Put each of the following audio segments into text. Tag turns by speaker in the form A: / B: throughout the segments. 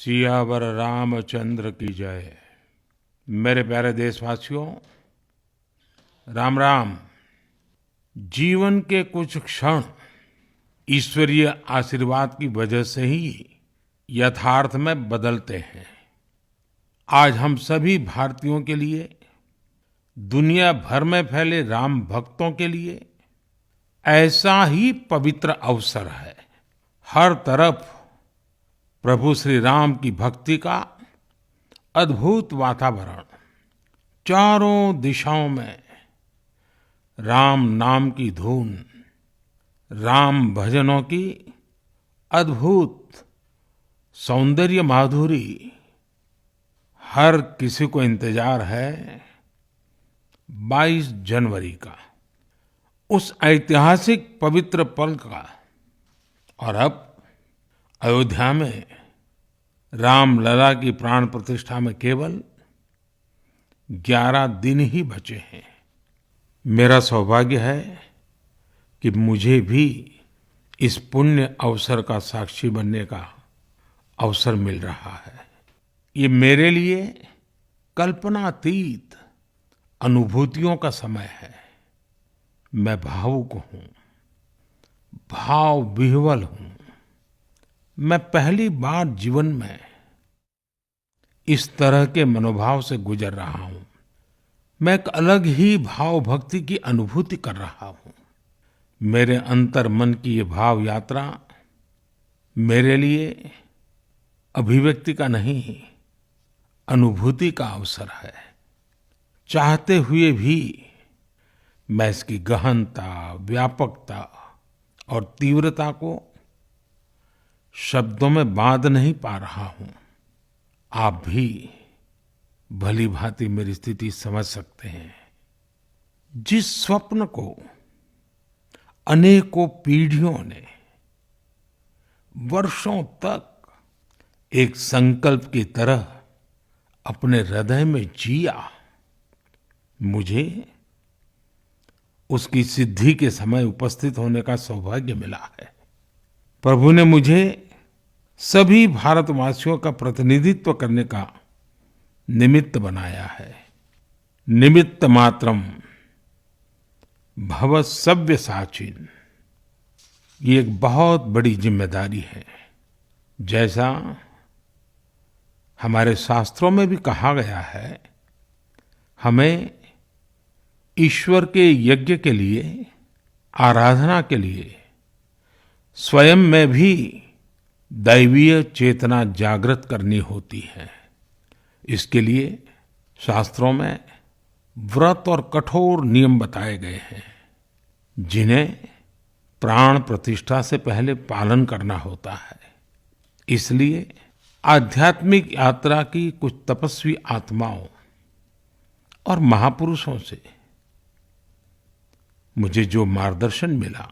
A: सियावर रामचंद्र की जय। मेरे प्यारे देशवासियों, राम राम। जीवन के कुछ क्षण ईश्वरीय आशीर्वाद की वजह से ही यथार्थ में बदलते हैं। आज हम सभी भारतीयों के लिए, दुनिया भर में फैले राम भक्तों के लिए ऐसा ही पवित्र अवसर है। हर तरफ प्रभु श्री राम की भक्ति का अद्भुत वातावरण, चारों दिशाओं में राम नाम की धुन, राम भजनों की अद्भुत सौंदर्य माधुरी। हर किसी को इंतजार है 22 जनवरी का, उस ऐतिहासिक पवित्र पल का। और अब अयोध्या में रामलला की प्राण प्रतिष्ठा में केवल 11 दिन ही बचे हैं। मेरा सौभाग्य है कि मुझे भी इस पुण्य अवसर का साक्षी बनने का अवसर मिल रहा है। ये मेरे लिए कल्पनातीत अनुभूतियों का समय है। मैं भावुक हूँ, भाव विह्वल हूँ। मैं पहली बार जीवन में इस तरह के मनोभाव से गुजर रहा हूँ। मैं एक अलग ही भाव भक्ति की अनुभूति कर रहा हूँ। मेरे अंतर मन की ये भाव यात्रा मेरे लिए अभिव्यक्ति का नहीं, अनुभूति का अवसर है। चाहते हुए भी मैं इसकी गहनता, व्यापकता और तीव्रता को शब्दों में बांध नहीं पा रहा हूं। आप भी भली भांति मेरी स्थिति समझ सकते हैं। जिस स्वप्न को अनेकों पीढ़ियों ने वर्षों तक एक संकल्प की तरह अपने हृदय में जिया, मुझे उसकी सिद्धि के समय उपस्थित होने का सौभाग्य मिला है। प्रभु ने मुझे सभी भारतवासियों का प्रतिनिधित्व करने का निमित्त बनाया है। निमित्त मात्रम भव सव्यसाचिन। ये एक बहुत बड़ी जिम्मेदारी है। जैसा हमारे शास्त्रों में भी कहा गया है, हमें ईश्वर के यज्ञ के लिए, आराधना के लिए स्वयं में भी दैवीय चेतना जागृत करनी होती है। इसके लिए शास्त्रों में व्रत और कठोर नियम बताए गए हैं, जिन्हें प्राण प्रतिष्ठा से पहले पालन करना होता है। इसलिए आध्यात्मिक यात्रा की कुछ तपस्वी आत्माओं और महापुरुषों से मुझे जो मार्गदर्शन मिला,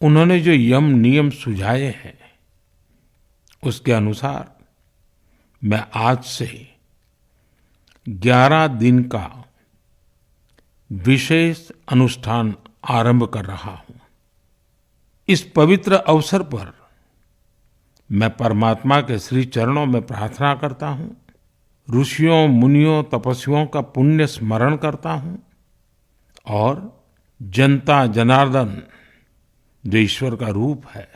A: उन्होंने जो यम नियम सुझाए हैं, उसके अनुसार मैं आज से 11 दिन का विशेष अनुष्ठान आरंभ कर रहा हूं। इस पवित्र अवसर पर मैं परमात्मा के श्री चरणों में प्रार्थना करता हूं, ऋषियों, मुनियों, तपस्वियों का पुण्य स्मरण करता हूं और जनता जनार्दन, जो ईश्वर का रूप है,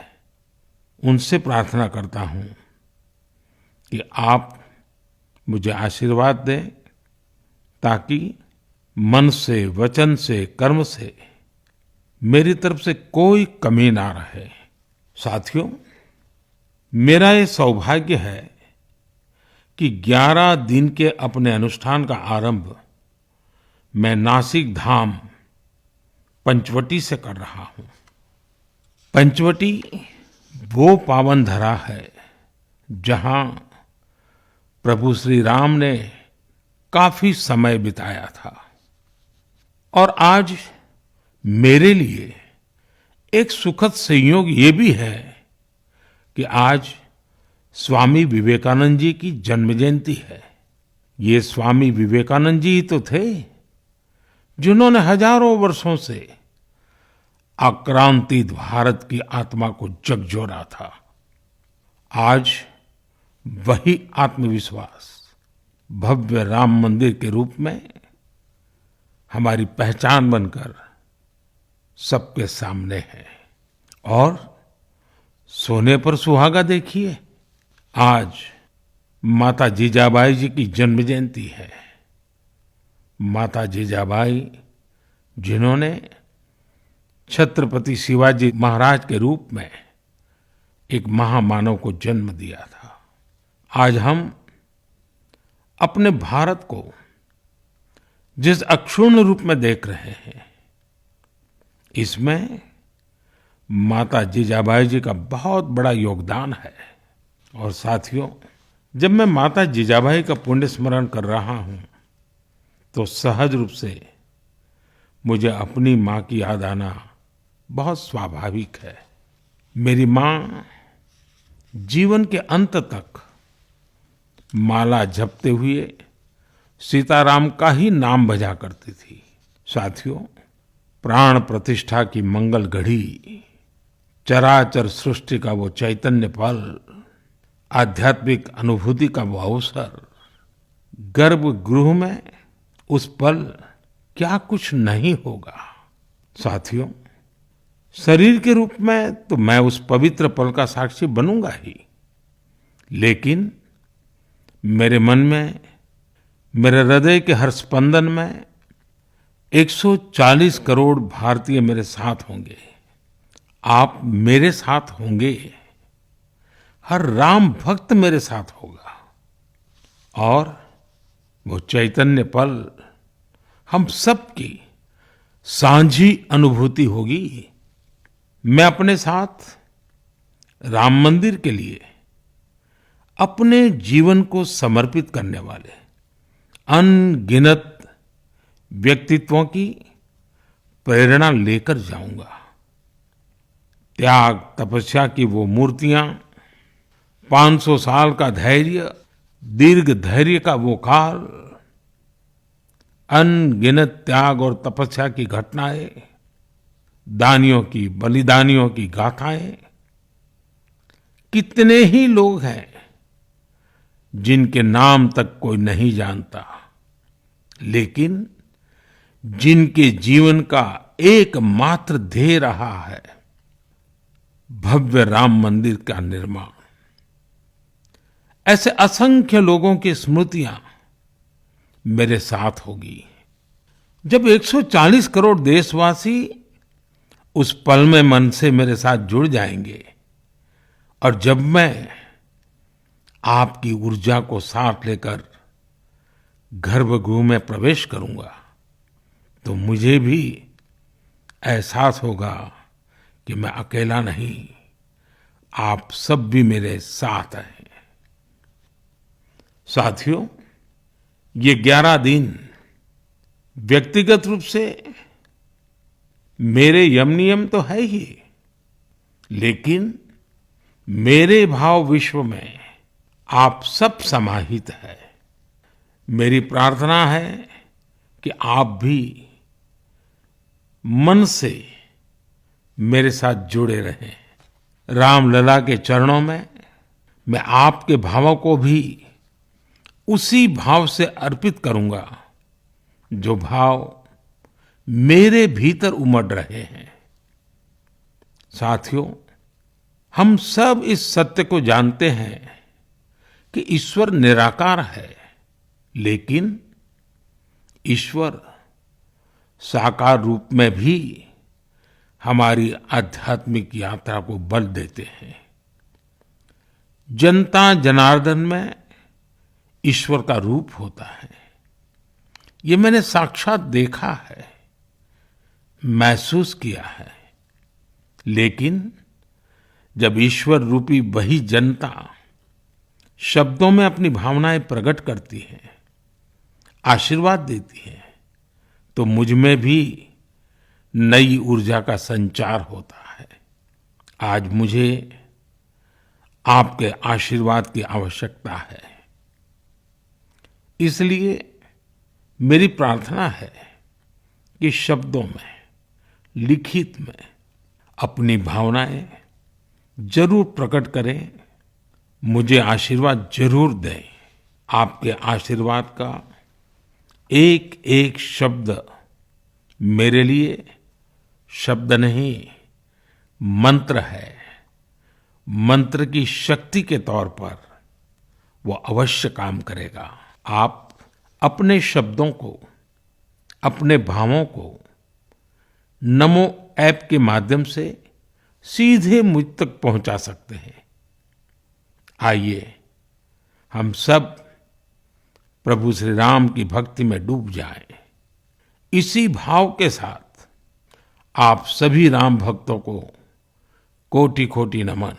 A: उनसे प्रार्थना करता हूं कि आप मुझे आशीर्वाद दें, ताकि मन से, वचन से, कर्म से मेरी तरफ से कोई कमी ना रहे। साथियों, मेरा ये सौभाग्य है कि 11 दिन के अपने अनुष्ठान का आरंभ मैं नासिक धाम पंचवटी से कर रहा हूं। पंचवटी वो पावन धरा है जहां प्रभु श्री राम ने काफी समय बिताया था। और आज मेरे लिए एक सुखद संयोग ये भी है कि आज स्वामी विवेकानंद जी की जन्म जयंती है। ये स्वामी विवेकानंद जी ही तो थे जिन्होंने हजारों वर्षों से आक्रांतित भारत की आत्मा को झकझोरा था। आज वही आत्मविश्वास भव्य राम मंदिर के रूप में हमारी पहचान बनकर सबके सामने है। और सोने पर सुहागा देखिए, आज माता जीजाबाई जी की जन्म जयंती है। माता जीजाबाई जिन्होंने छत्रपति शिवाजी महाराज के रूप में एक महामानव को जन्म दिया था। आज हम अपने भारत को जिस अक्षुण्ण रूप में देख रहे हैं, इसमें माता जीजाबाई जी का बहुत बड़ा योगदान है। और साथियों, जब मैं माता जीजाबाई का पुण्य स्मरण कर रहा हूं, तो सहज रूप से मुझे अपनी माँ की याद आना बहुत स्वाभाविक है। मेरी माँ जीवन के अंत तक माला जपते हुए सीताराम का ही नाम भजा करती थी। साथियों, प्राण प्रतिष्ठा की मंगल घड़ी, चराचर सृष्टि का वो चैतन्य पल, आध्यात्मिक अनुभूति का वो अवसर, गर्भगृह में उस पल क्या कुछ नहीं होगा। साथियों, शरीर के रूप में तो मैं उस पवित्र पल का साक्षी बनूंगा ही, लेकिन मेरे मन में, मेरे हृदय के हर स्पंदन में 140 करोड़ भारतीय मेरे साथ होंगे। आप मेरे साथ होंगे, हर राम भक्त मेरे साथ होगा, और वो चैतन्य पल हम सबकी साझी अनुभूति होगी। मैं अपने साथ राम मंदिर के लिए अपने जीवन को समर्पित करने वाले अनगिनत व्यक्तित्वों की प्रेरणा लेकर जाऊंगा। त्याग तपस्या की वो मूर्तियां, 500 साल का धैर्य, दीर्घ धैर्य का वो काल, अनगिनत त्याग और तपस्या की घटनाएं, दानियों की, बलिदानियों की गाथाएं, कितने ही लोग हैं जिनके नाम तक कोई नहीं जानता, लेकिन जिनके जीवन का एकमात्र ध्येय रहा है भव्य राम मंदिर का निर्माण। ऐसे असंख्य लोगों की स्मृतियां मेरे साथ होगी। जब 140 करोड़ देशवासी उस पल में मन से मेरे साथ जुड़ जाएंगे, और जब मैं आपकी ऊर्जा को साथ लेकर गर्भगृह में प्रवेश करूंगा, तो मुझे भी एहसास होगा कि मैं अकेला नहीं, आप सब भी मेरे साथ हैं। साथियों, ये 11 दिन व्यक्तिगत रूप से मेरे यम नियम तो है ही, लेकिन मेरे भाव विश्व में आप सब समाहित है। मेरी प्रार्थना है कि आप भी मन से मेरे साथ जुड़े रहें। रामलला के चरणों में मैं आपके भावों को भी उसी भाव से अर्पित करूंगा जो भाव मेरे भीतर उमड़ रहे हैं। साथियों, हम सब इस सत्य को जानते हैं कि ईश्वर निराकार है, लेकिन ईश्वर साकार रूप में भी हमारी आध्यात्मिक यात्रा को बल देते हैं। जनता जनार्दन में ईश्वर का रूप होता है, ये मैंने साक्षात देखा है, महसूस किया है। लेकिन जब ईश्वर रूपी वही जनता शब्दों में अपनी भावनाएं प्रकट करती है, आशीर्वाद देती है, तो मुझ में भी नई ऊर्जा का संचार होता है। आज मुझे आपके आशीर्वाद की आवश्यकता है, इसलिए मेरी प्रार्थना है कि शब्दों में, लिखित में अपनी भावनाएं जरूर प्रकट करें मुझे आशीर्वाद जरूर दें। आपके आशीर्वाद का एक एक शब्द मेरे लिए शब्द नहीं, मंत्र है। मंत्र की शक्ति के तौर पर वो अवश्य काम करेगा। आप अपने शब्दों को, अपने भावों को नमो ऐप के माध्यम से सीधे मुझ तक पहुंचा सकते हैं। आइए हम सब प्रभु श्री राम की भक्ति में डूब जाएं। इसी भाव के साथ आप सभी राम भक्तों को कोटि कोटि नमन।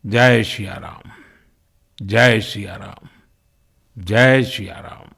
A: जय सिया राम, जय सिया राम, जय सिया राम।